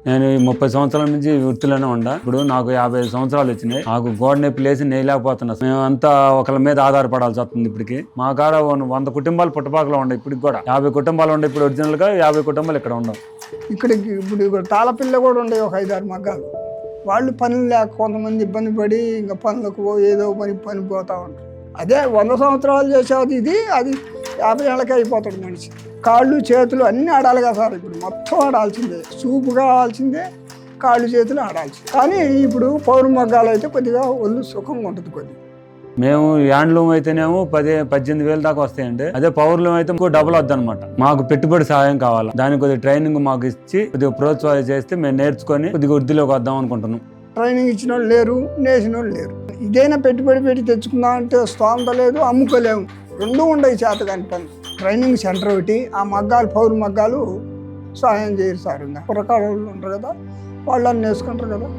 నేను 30 సంవత్సరాల నుంచి వృత్తిలోనే ఉండా. ఇప్పుడు నాకు 55 సంవత్సరాలు వచ్చినాయి. నాకు గోడ నొప్పి లేసి నేయలేకపోతున్నా. మేమంతా ఒకళ్ళ మీద ఆధారపడాల్సి వస్తుంది. ఇప్పటికి మా కాడ 100 కుటుంబాలు పుట్టపాకలో ఉండే. ఇప్పటికి కూడా 50 కుటుంబాలు ఉండే. ఇప్పుడు ఒరిజినల్ గా 50 కుటుంబాలు ఇక్కడ ఉండవు. ఇక్కడికి ఇప్పుడు తాళపిల్ల కూడా ఉండే ఒక 5-6 మగ్గాలు. వాళ్ళు పనులు లేక కొంతమంది ఇబ్బంది పడి ఇంకా పనులకు ఏదో పని పోతా ఉంటారు. అదే 100 సంవత్సరాలు చేసేది ఇది, అది 50 ఏళ్ళకే అయిపోతాడు మనిషి. కాళ్ళు చేతులు అన్నీ ఆడాలి కదా సార్. ఇప్పుడు మొత్తం ఆడాల్సిందే, చూపుగా ఆడాల్సిందే, కాళ్ళు చేతులు ఆడాల్సిందే. కానీ ఇప్పుడు పౌరు మగ్గాలు అయితే కొద్దిగా ఒళ్ళు సుఖంగా ఉంటుంది. కొద్దిగా మేము హ్యాండ్లూమ్ అయితేనేమో 18 వేలు దాకా వస్తాయండి. అదే పౌర్లూమ్ అయితే ఇంకో డబుల్ వద్దనమాట. మాకు పెట్టుబడి సహాయం కావాలి. దానికి కొద్దిగా ట్రైనింగ్ మాకు ఇచ్చి కొద్దిగా ప్రోత్సాహం చేస్తే మేము నేర్చుకొని కొద్దిగా వృద్ధిలోకి వద్దాం అనుకుంటున్నాం. ట్రైనింగ్ ఇచ్చిన వాళ్ళు లేరు, నేసిన వాళ్ళు లేరు. ఇదైనా పెట్టుబడి పెట్టి తెచ్చుకుందాం అంటే స్తోమత లేదు, అమ్ముకోలేము. రెండూ ఉండవు చేతకాని పని. ట్రైనింగ్ సెంటర్ ఒకటి, ఆ మగ్గాలు పౌరు మగ్గాలు సహాయం చేయరు సార్. ఇంకా పురకాడ వాళ్ళు ఉంటారు కదా, వాళ్ళని నేర్చుకుంటారు కదా.